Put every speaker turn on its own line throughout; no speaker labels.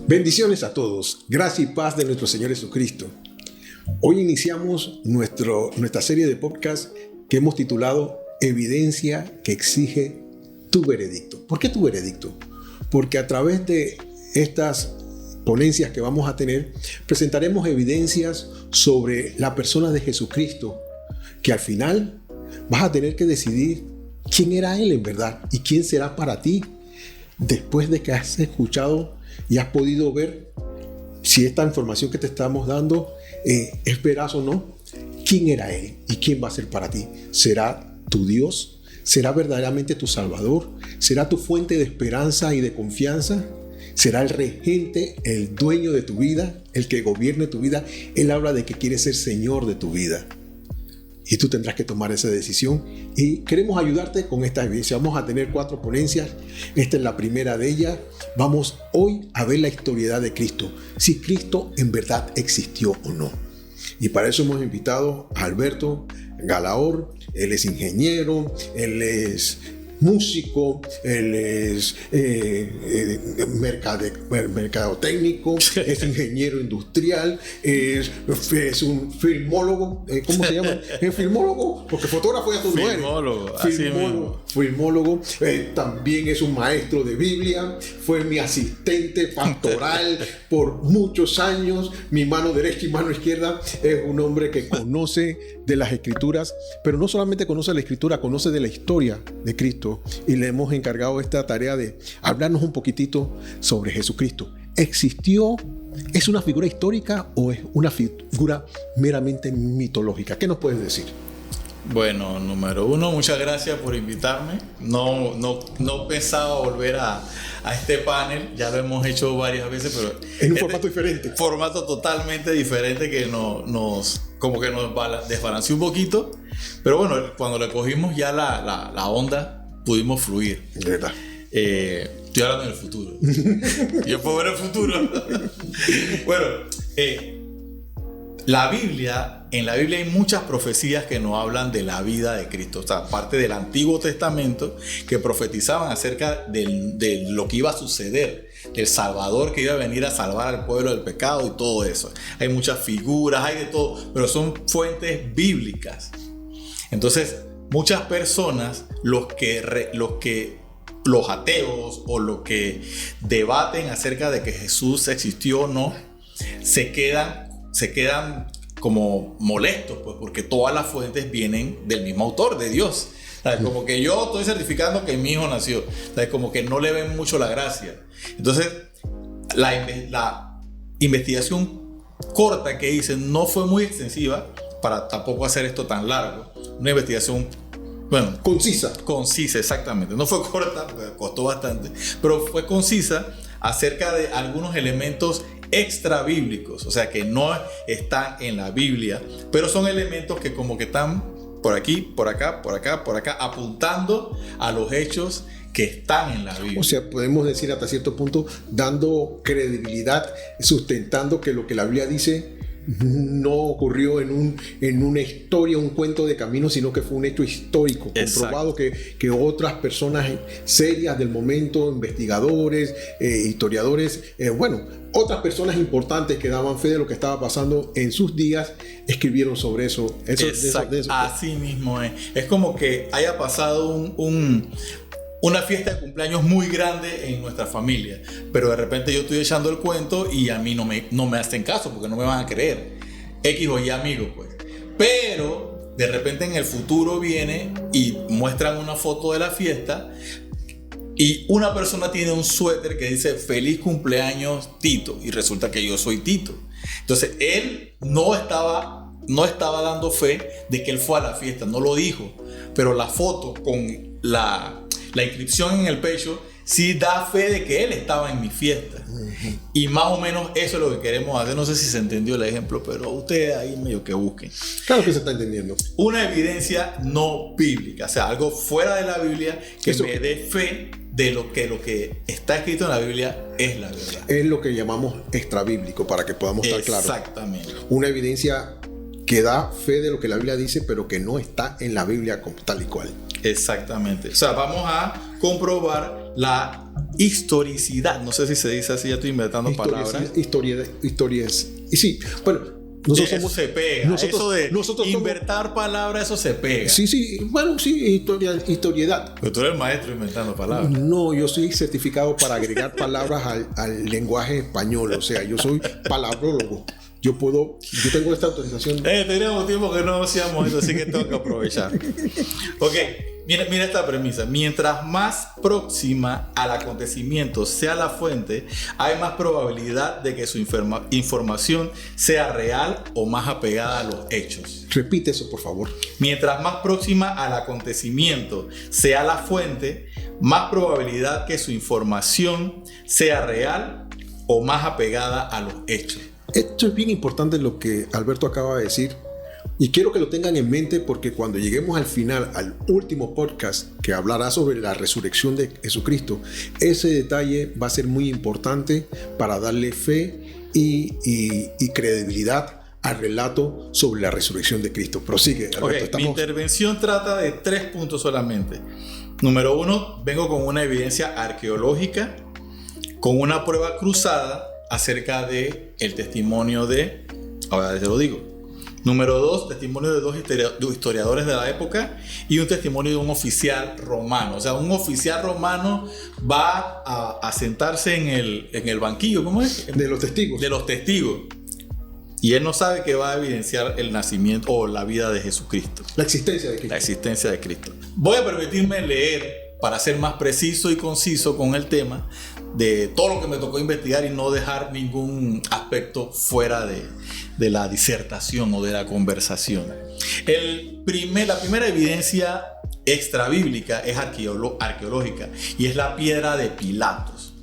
Bendiciones a todos, gracia y paz de nuestro Señor Jesucristo. Hoy iniciamos nuestra serie de podcast que hemos titulado Evidencia que exige tu veredicto. ¿Por qué tu veredicto? Porque a través de estas ponencias que vamos a tener, presentaremos evidencias sobre la persona de Jesucristo, que al final vas a tener que decidir quién era Él en verdad y quién será para ti después de que has escuchado y has podido ver si esta información que te estamos dando es veraz o no. ¿Quién era Él y quién va a ser para ti? ¿Será tu Dios? ¿Será verdaderamente tu Salvador? ¿Será tu fuente de esperanza y de confianza? ¿Será el regente, el dueño de tu vida, el que gobierne tu vida? Él habla de que quiere ser Señor de tu vida. Y tú tendrás que tomar esa decisión. Y queremos ayudarte con esta evidencia. Vamos a tener 4 ponencias. Esta es la primera de ellas. Vamos hoy a ver la historia de Cristo. Si Cristo en verdad existió o no. Y para eso hemos invitado a Alberto Galaor. Él es ingeniero, él es músico, él es mercadotécnico, es ingeniero industrial, es un filmólogo. ¿Cómo se llama? ¿Es filmólogo? Porque fotógrafo ya tú no eres. Filmólogo. También es un maestro de Biblia. Fue mi asistente pastoral por muchos años. Mi mano derecha y mano izquierda. Es un hombre que conoce de las Escrituras, pero no solamente conoce la Escritura, conoce de la historia de Cristo. Y le hemos encargado esta tarea de hablarnos un poquitito sobre Jesucristo. ¿Existió? ¿Es una figura histórica o es una figura meramente mitológica? ¿Qué nos puedes decir?
Bueno, número uno, muchas gracias por invitarme. No pensaba volver a este panel. Ya lo hemos hecho varias veces, pero
en un formato diferente.
Formato totalmente diferente que nos desbalanceó un poquito. Pero bueno, cuando le cogimos ya la onda, pudimos fluir.
¿Verdad?
Estoy hablando del futuro. Yo puedo ver el futuro. Bueno, en la Biblia hay muchas profecías que nos hablan de la vida de Cristo. O sea, parte del Antiguo Testamento que profetizaban acerca de lo que iba a suceder, del Salvador que iba a venir a salvar al pueblo del pecado y todo eso. Hay muchas figuras, hay de todo, pero son fuentes bíblicas. Entonces, muchas personas, los ateos o los que debaten acerca de que Jesús existió o no, se quedan como molestos, pues, porque todas las fuentes vienen del mismo autor, de Dios. ¿Sabes? Como que yo estoy certificando que mi hijo nació. ¿Sabes? Como que no le ven mucho la gracia. Entonces, la investigación corta que hice no fue muy extensiva para tampoco hacer esto tan largo. Una investigación, bueno, concisa, exactamente. No fue corta, porque costó bastante, pero fue concisa acerca de algunos elementos extra bíblicos, o sea, que no están en la Biblia, pero son elementos que como que están por aquí, por acá, apuntando a los hechos que están en la Biblia.
O sea, podemos decir hasta cierto punto, dando credibilidad, sustentando que lo que la Biblia dice no ocurrió en una historia, un cuento de camino, sino que fue un hecho histórico. Exacto. Comprobado que otras personas serias del momento, investigadores, historiadores, otras personas importantes que daban fe de lo que estaba pasando en sus días, escribieron sobre eso.
Exacto. Así mismo es. Es como que haya pasado una fiesta de cumpleaños muy grande en nuestra familia, pero de repente yo estoy echando el cuento y a mí no me hacen caso porque no me van a creer. X o Y amigos, pues. Pero de repente en el futuro viene y muestran una foto de la fiesta y una persona tiene un suéter que dice feliz cumpleaños Tito y resulta que yo soy Tito. Entonces él no estaba dando fe de que él fue a la fiesta, no lo dijo, pero la foto con la inscripción en el pecho sí da fe de que él estaba en mi fiesta. Uh-huh. Y más o menos eso es lo que queremos hacer. No sé si se entendió el ejemplo, pero ustedes ahí medio que busquen.
Claro que se está entendiendo.
Una evidencia no bíblica, o sea, algo fuera de la Biblia que me dé fe de lo que está escrito en la Biblia es la verdad.
Es lo que llamamos extrabíblico, para que podamos estar claros.
Exactamente.
Una evidencia que da fe de lo que la Biblia dice, pero que no está en la Biblia tal y cual.
Exactamente. O sea, vamos a comprobar la historicidad, no sé si se dice así, ya estoy inventando palabras.
Historias. Y sí, bueno, nosotros
eso se pega. Eso de inventar palabras, eso se pega.
Sí, bueno, sí, historiedad.
Pero tú eres el maestro inventando palabras.
No, yo soy certificado para agregar palabras al lenguaje español, o sea, yo soy palabrólogo. Yo tengo esta autorización.
Teníamos tiempo que no hacíamos eso, así que tengo que aprovechar. Ok, mira esta premisa. Mientras más próxima al acontecimiento sea la fuente, hay más probabilidad de que su información sea real o más apegada a los hechos.
Repite eso, por favor.
Mientras más próxima al acontecimiento sea la fuente, más probabilidad que su información sea real o más apegada a los hechos.
Esto es bien importante lo que Alberto acaba de decir y quiero que lo tengan en mente porque cuando lleguemos al final, al último podcast que hablará sobre la resurrección de Jesucristo, ese detalle va a ser muy importante para darle fe y credibilidad al relato sobre la resurrección de Cristo. Prosigue, Alberto.
Mi intervención trata de 3 puntos solamente. Número 1, vengo con una evidencia arqueológica, con una prueba cruzada acerca de el testimonio de, ahora te lo digo. Número 2, testimonio de 2 historiadores de la época y un testimonio de un oficial romano. O sea, un oficial romano va a sentarse en el banquillo, ¿cómo es?
De los testigos.
De los testigos. Y él no sabe que va a evidenciar el nacimiento o la vida de Jesucristo.
La existencia de Cristo.
La existencia de Cristo. Voy a permitirme leer, para ser más preciso y conciso con el tema, de todo lo que me tocó investigar y no dejar ningún aspecto fuera de la disertación o de la conversación. La primera evidencia extrabíblica es arqueológica y es la piedra de Pilatos.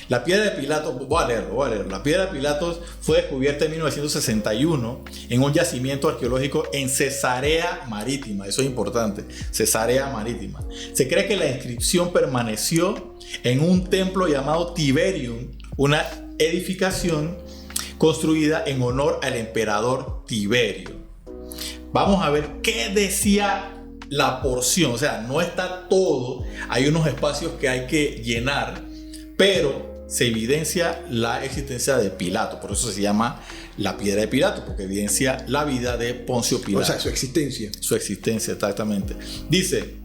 La piedra de Pilatos, voy a leerlo. La piedra de Pilatos fue descubierta en 1961 en un yacimiento arqueológico en Cesarea Marítima. Eso es importante, Cesarea Marítima. Se cree que la inscripción permaneció en un templo llamado Tiberium, una edificación construida en honor al emperador Tiberio. Vamos a ver qué decía la porción. O sea, no está todo, hay unos espacios que hay que llenar, pero se evidencia la existencia de Pilato. Por eso se llama la piedra de Pilato, porque evidencia la vida de Poncio Pilato.
O sea, su existencia.
Su existencia, exactamente. Dice,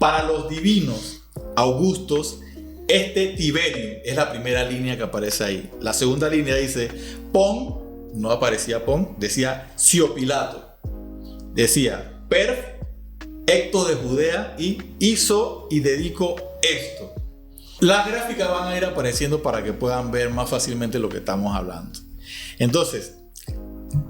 para los divinos Augustos, este Tiberio es la primera línea que aparece ahí. La segunda línea dice, Pon, no aparecía Pon, decía Cio Pilato. Decía, Perf, Hecto de Judea y hizo y dedicó esto. Las gráficas van a ir apareciendo para que puedan ver más fácilmente lo que estamos hablando. Entonces,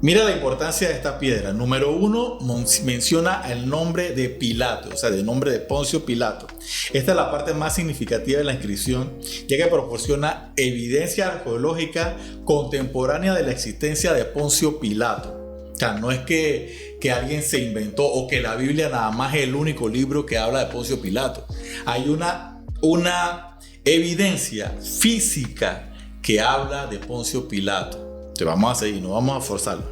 mira la importancia de esta piedra. Número 1, menciona el nombre de Pilato, o sea, el nombre de Poncio Pilato. Esta es la parte más significativa de la inscripción, ya que proporciona evidencia arqueológica contemporánea de la existencia de Poncio Pilato. O sea, no es que alguien se inventó o que la Biblia nada más es el único libro que habla de Poncio Pilato. Hay una evidencia física que habla de Poncio Pilato. Te vamos a seguir, no vamos a forzarlo.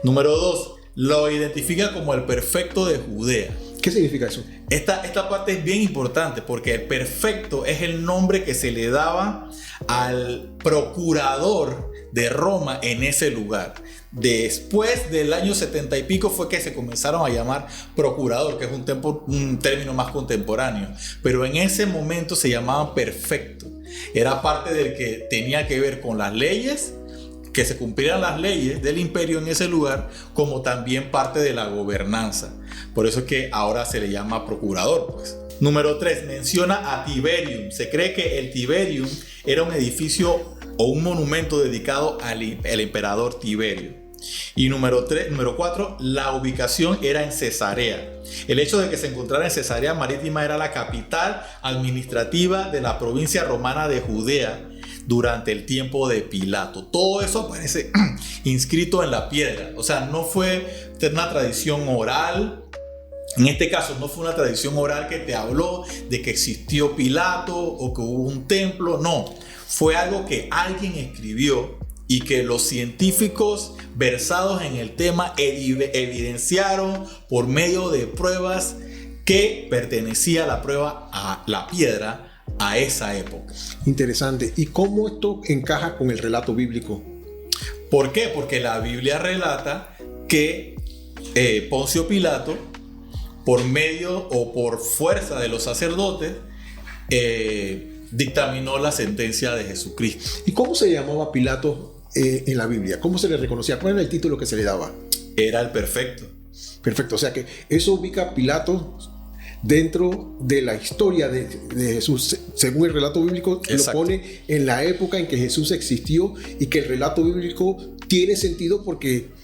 Número 2, lo identifica como el perfecto de Judea.
¿Qué significa eso?
Esta parte es bien importante porque el perfecto es el nombre que se le daba al procurador de Roma en ese lugar. Después del año 70 y pico fue que se comenzaron a llamar procurador, que es un término más contemporáneo. Pero en ese momento se llamaban perfecto. Era parte del que tenía que ver con las leyes, que se cumplieran las leyes del imperio en ese lugar, como también parte de la gobernanza. Por eso es que ahora se le llama procurador, pues. Número 3, menciona a Tiberium. Se cree que el Tiberium era un edificio o un monumento dedicado al emperador Tiberio. Y número 4, la ubicación era en Cesarea. El hecho de que se encontrara en Cesarea Marítima era la capital administrativa de la provincia romana de Judea durante el tiempo de Pilato. Todo eso aparece inscrito en la piedra. O sea, no fue una tradición oral. En este caso no fue una tradición oral que te habló de que existió Pilato o que hubo un templo. No, fue algo que alguien escribió y que los científicos versados en el tema evidenciaron por medio de pruebas que pertenecía la prueba a la piedra a esa época.
Interesante. ¿Y cómo esto encaja con el relato bíblico?
¿Por qué? Porque la Biblia relata que Poncio Pilato, por medio o por fuerza de los sacerdotes, dictaminó la sentencia de Jesucristo.
¿Y cómo se llamaba Pilato en la Biblia? ¿Cómo se le reconocía? ¿Cuál era el título que se le daba?
Era el perfecto.
Perfecto, o sea que eso ubica a Pilato dentro de la historia de Jesús, según el relato bíblico. Exacto. Lo pone en la época en que Jesús existió, y que el relato bíblico tiene sentido porque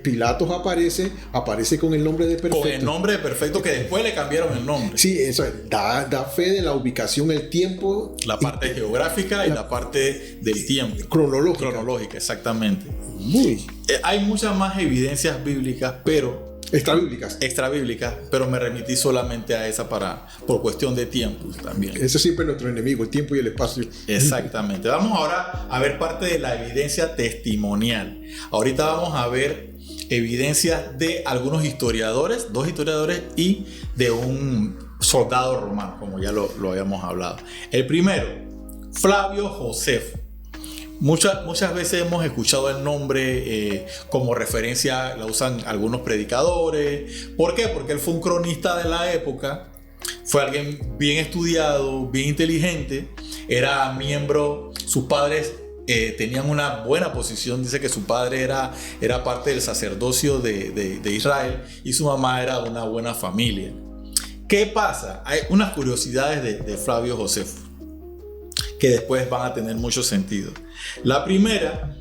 Pilatos aparece con el nombre de perfecto.
Con el nombre de perfecto, que después le cambiaron el nombre.
Sí, eso da fe de la ubicación, el tiempo.
La parte geográfica y la parte del tiempo.
Cronológica,
exactamente.
Muy.
Hay muchas más evidencias bíblicas, pero... Extrabíblicas, pero me remití solamente a esa por cuestión de tiempo también.
Ese siempre es nuestro enemigo, el tiempo y el espacio.
Exactamente. Vamos ahora a ver parte de la evidencia testimonial. Ahorita vamos a ver evidencias de algunos historiadores, 2 historiadores, y de un soldado romano, como ya lo habíamos hablado. El primero, Flavio Josefo. Muchas veces hemos escuchado el nombre como referencia, la usan algunos predicadores. ¿Por qué? Porque él fue un cronista de la época, fue alguien bien estudiado, bien inteligente, era miembro, sus padres tenían una buena posición. Dice que su padre era parte del sacerdocio de Israel, y su mamá era de una buena familia. ¿Qué pasa? Hay unas curiosidades de Flavio Josefo que después van a tener mucho sentido. La primera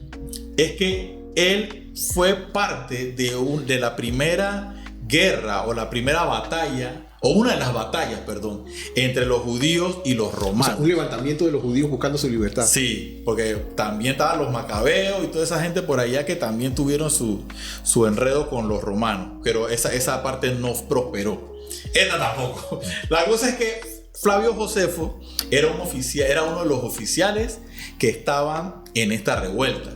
es que él fue parte de la primera guerra, o la primera batalla, o una de las batallas, perdón, entre los judíos y los romanos. O sea,
un levantamiento de los judíos buscando su libertad.
Sí, porque también estaban los macabeos y toda esa gente por allá que también tuvieron su enredo con los romanos, pero esa parte no prosperó. Esta tampoco. La cosa es que Flavio Josefo era uno de los oficiales que estaban en esta revuelta.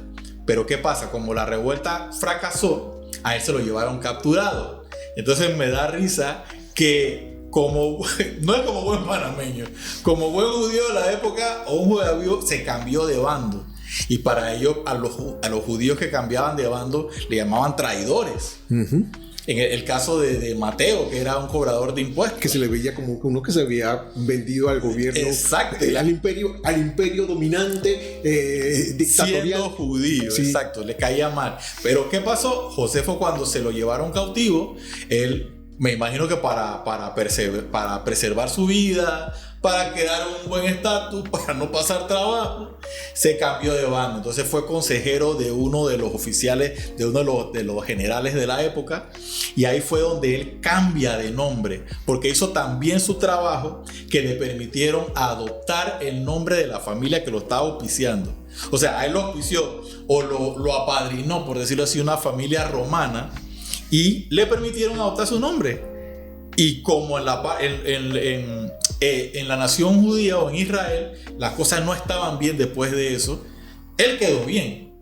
Pero ¿qué pasa? Como la revuelta fracasó, a él se lo llevaron capturado. Entonces me da risa que no es como buen panameño, como buen judío de la época, o un judío se cambió de bando. Y para ello a los judíos que cambiaban de bando le llamaban traidores. Uh-huh. En el caso de Mateo, que era un cobrador de impuestos.
Que se le veía como uno que se había vendido al gobierno.
Exacto.
Al imperio dominante, dictatorial.
Siendo judío, sí. Exacto, le caía mal. Pero ¿qué pasó? Josefo, cuando se lo llevaron cautivo, él, me imagino que para preservar su vida, para quedar en un buen estatus, para no pasar trabajo, se cambió de bando. Entonces fue consejero de uno de los oficiales, de uno de los generales de la época, y ahí fue donde él cambia de nombre, porque hizo también su trabajo, que le permitieron adoptar el nombre de la familia que lo estaba auspiciando. O sea, a él lo auspició, o lo apadrinó, por decirlo así, una familia romana, y le permitieron adoptar su nombre. Y como en la nación judía o en Israel las cosas no estaban bien después de eso, él quedó bien.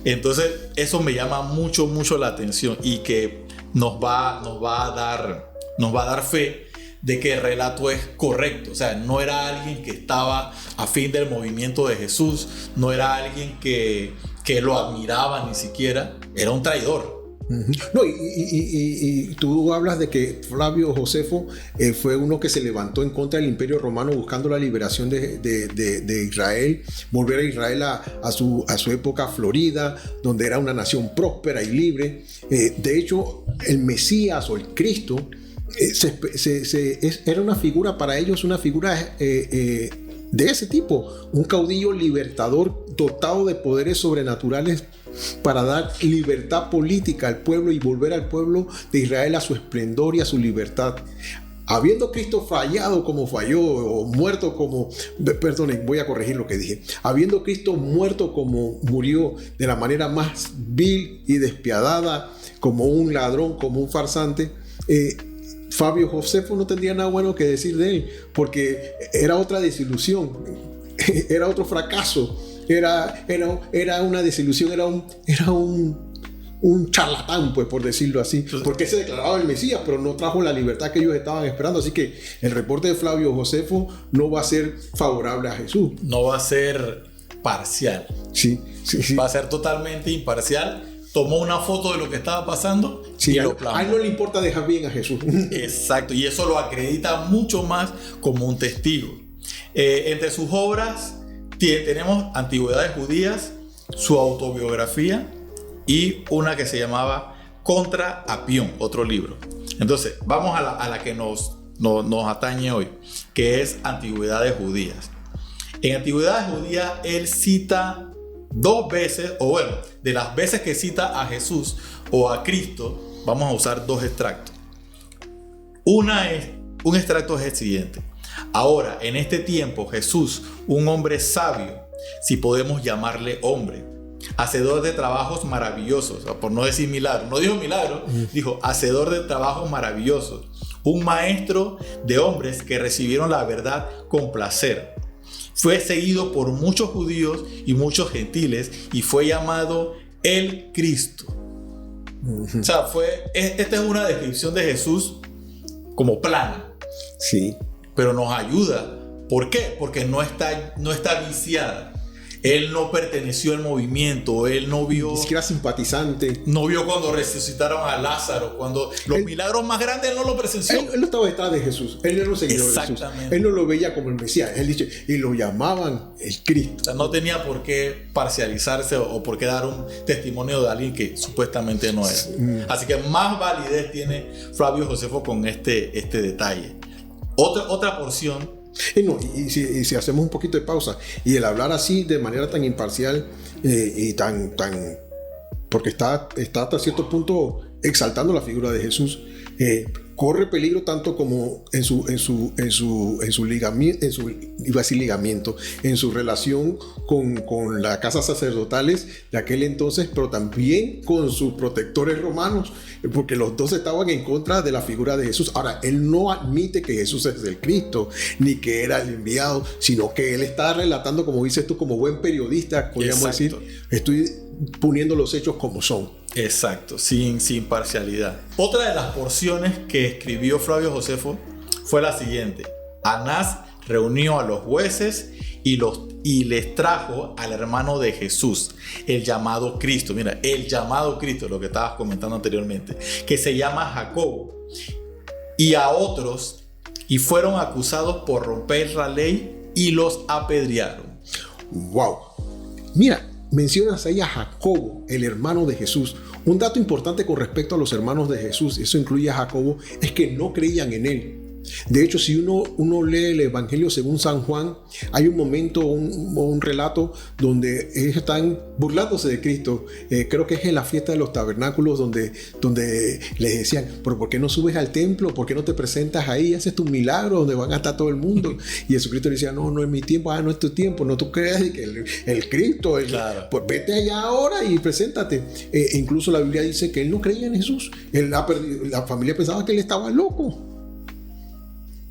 Entonces eso me llama mucho la atención, y que nos va a dar fe de que el relato es correcto. O sea, no era alguien que estaba a fin del movimiento de Jesús, no era alguien que lo admiraba ni siquiera, era un traidor.
No, y tú hablas de que Flavio Josefo fue uno que se levantó en contra del Imperio Romano buscando la liberación de Israel, volver a Israel a su época florida, donde era una nación próspera y libre. De hecho, el Mesías o el Cristo era una figura para ellos, una figura de ese tipo, un caudillo libertador dotado de poderes sobrenaturales para dar libertad política al pueblo y volver al pueblo de Israel a su esplendor y a su libertad. Habiendo Cristo fallado como falló, o muerto como, perdón, voy a corregir lo que dije, habiendo Cristo muerto como murió, de la manera más vil y despiadada, como un ladrón, como un farsante, Flavio Josefo no tendría nada bueno que decir de él, porque era otra desilusión, era otro fracaso. Era una desilusión, era un un charlatán, pues, por decirlo así, porque se declaraba el Mesías, pero no trajo la libertad que ellos estaban esperando. Así que el reporte de Flavio Josefo no va a ser favorable a Jesús.
No va a ser parcial.
Sí.
Va a ser totalmente imparcial. Tomó una foto de lo que estaba pasando y lo plasmó.
A él no le importa dejar bien a Jesús.
Exacto, y eso lo acredita mucho más como un testigo. Entre sus obras tenemos Antigüedades Judías, su autobiografía y una que se llamaba Contra Apión, otro libro. Entonces, vamos a la que nos atañe hoy, que es Antigüedades Judías. En Antigüedades Judías, él cita 2 veces, o bueno, de las veces que cita a Jesús o a Cristo, vamos a usar 2 extractos. Un extracto es el siguiente: ahora, en este tiempo, Jesús, un hombre sabio, si podemos llamarle hombre, hacedor de trabajos maravillosos, por no decir milagro, no dijo milagro, dijo hacedor de trabajos maravillosos, un maestro de hombres que recibieron la verdad con placer. Fue seguido por muchos judíos y muchos gentiles y fue llamado el Cristo. O sea, esta es una descripción de Jesús como plana.
Sí.
Pero nos ayuda. ¿Por qué? Porque no está viciada. Él no perteneció al movimiento, él no vio...
Ni siquiera simpatizante.
No vio cuando resucitaron a Lázaro, cuando los milagros más grandes él no lo presenció.
Él no estaba detrás de Jesús, él no era un seguidor de Jesús. Él no lo veía como el Mesías, él dice, y lo llamaban el Cristo.
O sea, no tenía por qué parcializarse o por qué dar un testimonio de alguien que supuestamente no era. Así que más validez tiene Flavio Josefo con este detalle. Otra porción.
Y si hacemos un poquito de pausa y el hablar así de manera tan imparcial y tan porque está hasta cierto punto exaltando la figura de Jesús, corre peligro tanto como en su ligamiento, en su relación con las casas sacerdotales de aquel entonces, pero también con sus protectores romanos, porque los dos estaban en contra de la figura de Jesús. Ahora, él no admite que Jesús es el Cristo, ni que era el enviado, sino que él está relatando, como dices tú, como buen periodista, podríamos decir, estoy poniendo los hechos como son.
Exacto, sin parcialidad. Otra de las porciones que escribió Flavio Josefo fue la siguiente: Anás reunió a los jueces y les trajo al hermano de Jesús, el llamado Cristo. Mira, el llamado Cristo, lo que estabas comentando anteriormente, que se llama Jacobo, y a otros, y fueron acusados por romper la ley y los apedrearon.
¡Wow! Mira, mencionas ahí a Jacobo, el hermano de Jesús. Un dato importante con respecto a los hermanos de Jesús, eso incluye a Jacobo, es que no creían en él. De hecho, si uno lee el Evangelio según San Juan, hay un momento, un relato donde ellos están burlándose de Cristo. Creo que es en la fiesta de los tabernáculos donde les decían, pero ¿por qué no subes al templo? ¿Por qué no te presentas ahí? Haces tu milagro donde van a estar todo el mundo. Y Jesucristo le decía, no es mi tiempo, no es tu tiempo, no tú creas que el Cristo,
claro.
Pues vete allá ahora y preséntate. Incluso la Biblia dice que él no creía en Jesús. La familia pensaba que él estaba loco.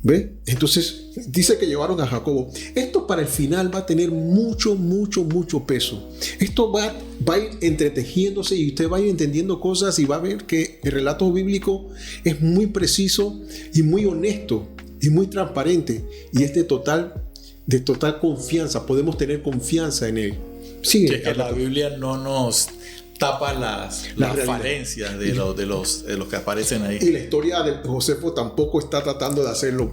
¿Ve? Entonces dice que llevaron a Jacobo. Esto para el final va a tener mucho peso. Esto va a ir entretejiéndose y usted va a ir entendiendo cosas y va a ver que el relato bíblico es muy preciso y muy honesto y muy transparente y es de total confianza. Podemos tener confianza en él. Sigue,
que la Biblia no nos tapa las falencias de los que aparecen ahí.
Y la historia de Josefo tampoco está tratando de hacer lo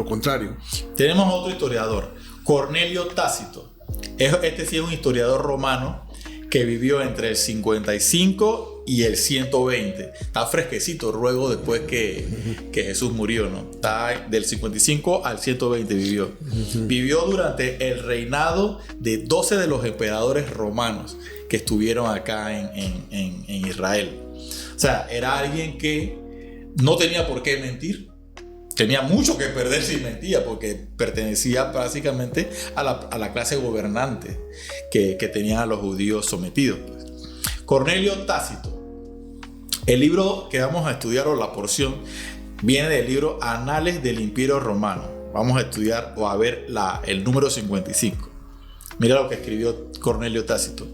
contrario.
Tenemos otro historiador, Cornelio Tácito. Este sí es un historiador romano que vivió entre el 55 y el 120. Está fresquecito luego después que Jesús murió, ¿no? Está del 55 al 120 vivió. Vivió durante el reinado de 12 de los emperadores romanos que estuvieron acá en Israel. O sea, era alguien que no tenía por qué mentir. Tenía mucho que perder si mentía, porque pertenecía básicamente a la clase gobernante que tenían a los judíos sometidos. Cornelio Tácito. El libro que vamos a estudiar, o la porción, viene del libro Anales del Imperio Romano. Vamos a estudiar o a ver el número 55. Mira lo que escribió Cornelio Tácito.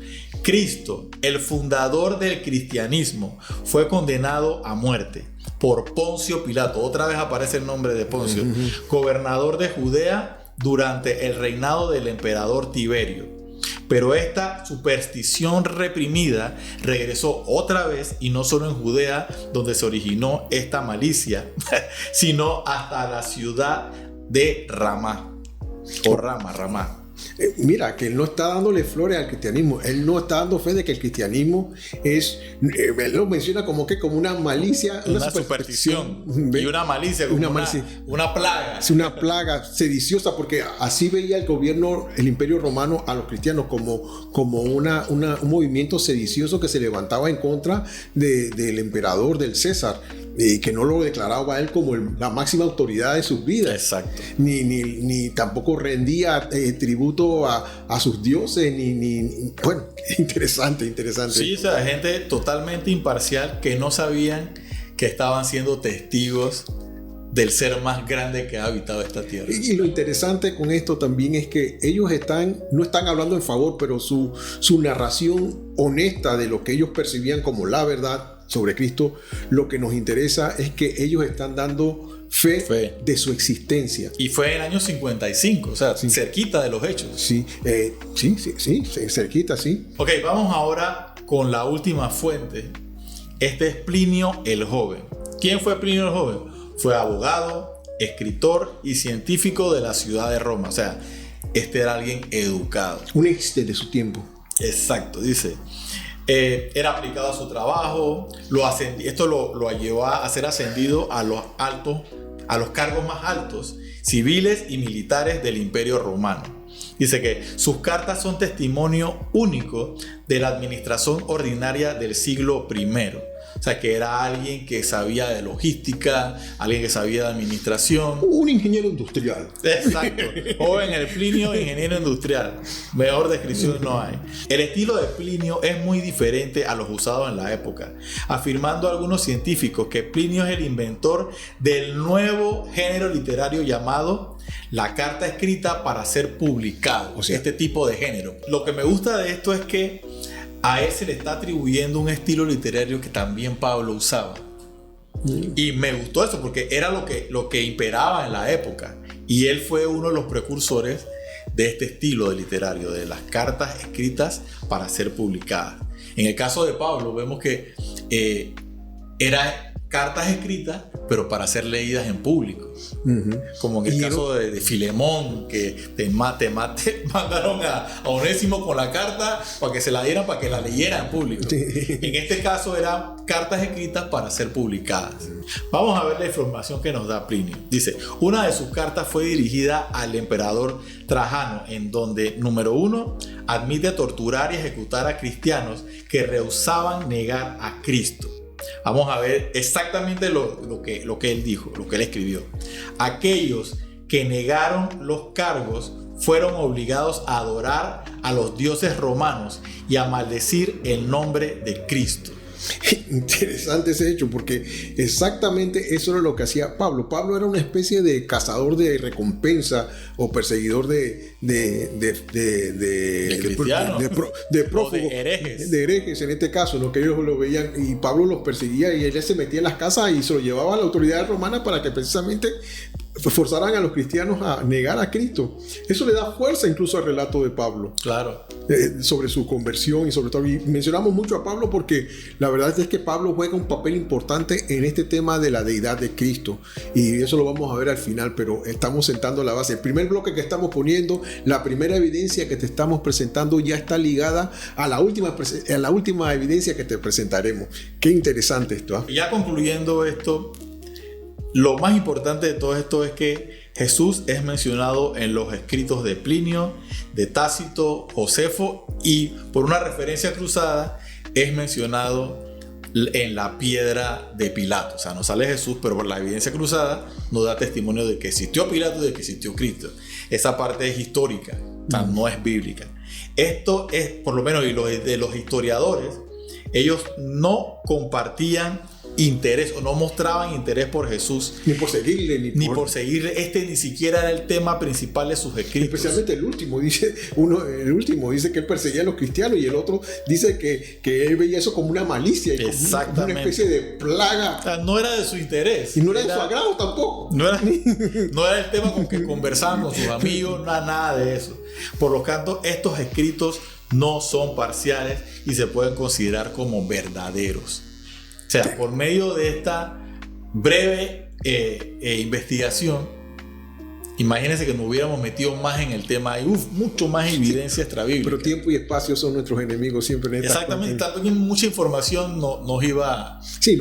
Cristo, el fundador del cristianismo, fue condenado a muerte por Poncio Pilato. Otra vez aparece el nombre de Poncio, gobernador de Judea durante el reinado del emperador Tiberio. Pero esta superstición reprimida regresó otra vez, y no solo en Judea, donde se originó esta malicia, sino hasta la ciudad de Ramá, o Ramá.
Mira, que él no está dándole flores al cristianismo, él no está dando fe de que el cristianismo es, él lo menciona como que como una malicia,
una superstición y una malicia, como una plaga.
Es una plaga sediciosa, porque así veía el gobierno, el Imperio Romano, a los cristianos como un movimiento sedicioso que se levantaba en contra del emperador, del César, y que no lo declaraba a él como la máxima autoridad de sus vidas.
Exacto.
Ni tampoco rendía tributo a sus dioses, bueno, interesante.
Sí, o sea, gente totalmente imparcial que no sabían que estaban siendo testigos del ser más grande que ha habitado esta tierra.
Y lo interesante con esto también es que ellos no están hablando en favor, pero su narración honesta de lo que ellos percibían como la verdad sobre Cristo, lo que nos interesa es que ellos están dando fe de su existencia.
Y fue en el año 55, o sea, sí, cerquita de los hechos.
Sí, cerquita, sí.
Ok, vamos ahora con la última fuente. Este es Plinio el Joven. ¿Quién fue Plinio el Joven? Fue abogado, escritor y científico de la ciudad de Roma. O sea, este era alguien educado.
Un Einstein de su tiempo.
Exacto, dice. Era aplicado a su trabajo, esto lo llevó a ser ascendido a los cargos más altos, civiles y militares del Imperio Romano. Dice que sus cartas son testimonio único de la administración ordinaria del siglo I. O sea, que era alguien que sabía de logística, alguien que sabía de administración.
Un ingeniero industrial.
Exacto. Joven el Plinio, ingeniero industrial. Mejor descripción no hay. El estilo de Plinio es muy diferente a los usados en la época, afirmando algunos científicos que Plinio es el inventor del nuevo género literario llamado la carta escrita para ser publicado. O sea, este tipo de género. Lo que me gusta de esto es que a él se le está atribuyendo un estilo literario que también Pablo usaba. Y me gustó eso porque era lo que imperaba en la época. Y él fue uno de los precursores de este estilo de literario, de las cartas escritas para ser publicadas. En el caso de Pablo vemos que era cartas escritas, pero para ser leídas en público. Como en el caso de Filemón, que te mandaron a Onésimo con la carta para que se la dieran, para que la leyera en público. En este caso eran cartas escritas para ser publicadas. Vamos a ver la información que nos da Plinio. Dice, una de sus cartas fue dirigida al emperador Trajano, en donde, número 1, admite torturar y ejecutar a cristianos que rehusaban negar a Cristo. Vamos a ver exactamente lo que él dijo, lo que él escribió. Aquellos que negaron los cargos fueron obligados a adorar a los dioses romanos y a maldecir el nombre de Cristo.
Interesante ese hecho, porque exactamente eso era lo que hacía Pablo. Pablo era una especie de cazador de recompensa o perseguidor de
cristianos,
de prófugos,
de
herejes en este caso, lo que ellos lo veían, y Pablo los perseguía y él se metía en las casas y se lo llevaba a la autoridad romana para que precisamente forzaran a los cristianos a negar a Cristo. Eso le da fuerza incluso al relato de Pablo.
Claro.
Sobre su conversión y sobre todo. Y mencionamos mucho a Pablo porque la verdad es que Pablo juega un papel importante en este tema de la deidad de Cristo. Y eso lo vamos a ver al final, pero estamos sentando la base. El primer bloque que estamos poniendo, la primera evidencia que te estamos presentando ya está ligada a la última evidencia que te presentaremos. Qué interesante esto, ¿eh?
Ya concluyendo esto, lo más importante de todo esto es que Jesús es mencionado en los escritos de Plinio, de Tácito, Josefo, y por una referencia cruzada es mencionado en la piedra de Pilato. O sea, no sale Jesús, pero por la evidencia cruzada nos da testimonio de que existió Pilato y de que existió Cristo. Esa parte es histórica, o sea, no es bíblica. Esto es, por lo menos, de los historiadores, ellos no compartían interés o no mostraban interés por Jesús.
Ni por seguirle,
ni por seguirle. Ni siquiera era el tema principal de sus escritos.
Especialmente el último dice que él perseguía a los cristianos y el otro dice que él veía eso como una malicia y como una especie de plaga.
O sea, no era de su interés.
Y no era de su agrado tampoco.
No era el tema con que conversaban con sus amigos, nada de eso. Por lo tanto, estos escritos no son parciales y se pueden considerar como verdaderos. O sea, por medio de esta breve investigación, imagínense que nos hubiéramos metido más en el tema. Hay mucho más evidencia extrabíblica.
Pero tiempo y espacio son nuestros enemigos siempre en esta.
Exactamente, también mucha información nos iba.
Sí,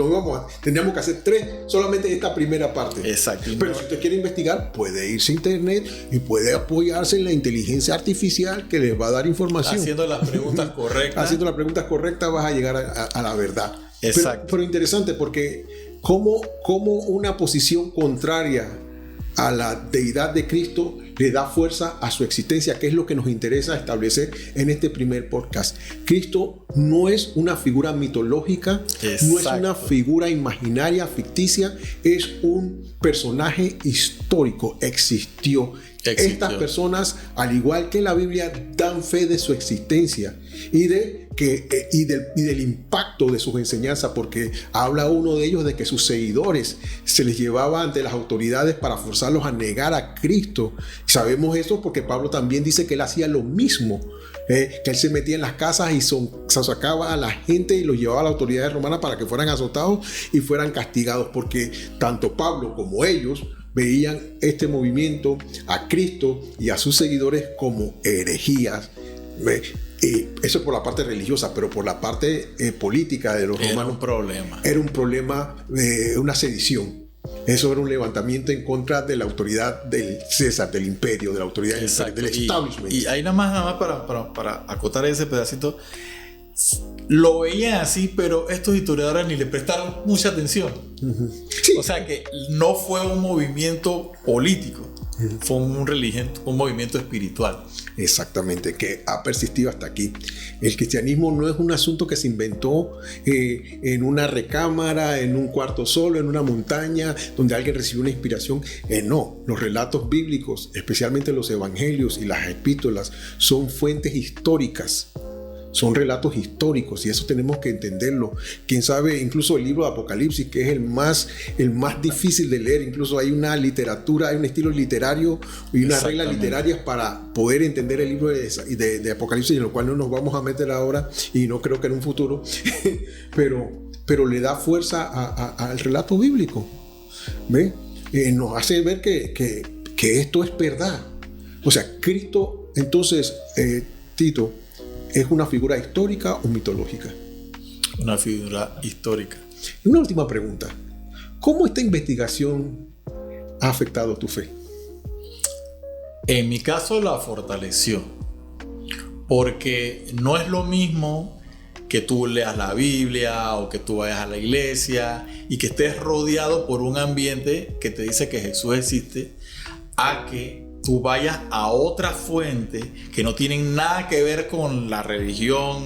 tendríamos que hacer 3 solamente en esta primera parte.
Exacto.
Pero si usted quiere investigar, puede irse a internet y puede apoyarse en la inteligencia artificial que les va a dar información.
Haciendo las preguntas correctas.
Haciendo las preguntas correctas vas a llegar a la verdad.
Exacto.
Pero interesante porque como una posición contraria a la deidad de Cristo le da fuerza a su existencia, que es lo que nos interesa establecer en este primer podcast. Cristo no es una figura mitológica,
Exacto.
No es una figura imaginaria, ficticia, es un personaje histórico, existió. Estas personas, al igual que la Biblia, dan fe de su existencia y del impacto de sus enseñanzas, porque habla uno de ellos de que sus seguidores se les llevaba ante las autoridades para forzarlos a negar a Cristo. Sabemos esto porque Pablo también dice que él hacía lo mismo, que él se metía en las casas y sacaba a la gente y los llevaba a las autoridades romanas para que fueran azotados y fueran castigados, porque tanto Pablo como ellos veían este movimiento, a Cristo y a sus seguidores, como herejías. Eso por la parte religiosa, pero por la parte política de los romanos era un problema, una sedición. Eso era un levantamiento en contra de la autoridad del César, del imperio, de la autoridad del establishment.
Y ahí nada más para acotar ese pedacito, lo veían así, pero estos historiadores ni le prestaron mucha atención. Sí. O sea que no fue un movimiento político, fue un movimiento espiritual.
Exactamente, que ha persistido hasta aquí. El cristianismo no es un asunto que se inventó en una recámara, en un cuarto solo, en una montaña, donde alguien recibió una inspiración. No, los relatos bíblicos, especialmente los evangelios y las epístolas, son fuentes históricas. Son relatos históricos y eso tenemos que entenderlo. Quién sabe, incluso el libro de Apocalipsis, que es el más difícil de leer, incluso hay una literatura, hay un estilo literario y unas reglas literarias para poder entender el libro de Apocalipsis, en lo cual no nos vamos a meter ahora y no creo que en un futuro, pero le da fuerza al relato bíblico. ¿Ve? Nos hace ver que esto es verdad. O sea, Cristo, entonces, Tito, ¿es una figura histórica o mitológica?
Una figura histórica.
Y una última pregunta. ¿Cómo esta investigación ha afectado tu fe?
En mi caso la fortaleció. Porque no es lo mismo que tú leas la Biblia o que tú vayas a la iglesia y que estés rodeado por un ambiente que te dice que Jesús existe, a que tú vayas a otra fuente que no tienen nada que ver con la religión,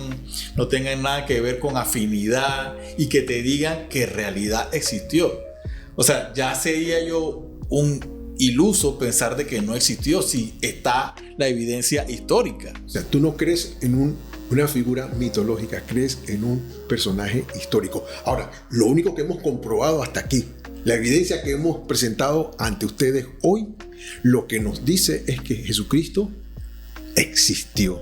no tengan nada que ver con afinidad y que te digan que en realidad existió. O sea, ya sería yo un iluso pensar de que no existió si está la evidencia histórica.
O sea, tú no crees en una figura mitológica, crees en un personaje histórico. Ahora, lo único que hemos comprobado hasta aquí, la evidencia que hemos presentado ante ustedes hoy, lo que nos dice es que Jesucristo existió.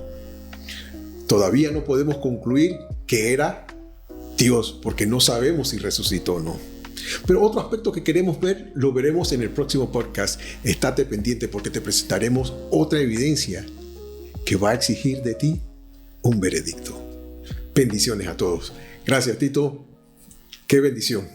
Todavía no podemos concluir que era Dios, porque no sabemos si resucitó o no. Pero otro aspecto que queremos ver, lo veremos en el próximo podcast. Estate pendiente porque te presentaremos otra evidencia que va a exigir de ti un veredicto. Bendiciones a todos. Gracias, Tito. Qué bendición.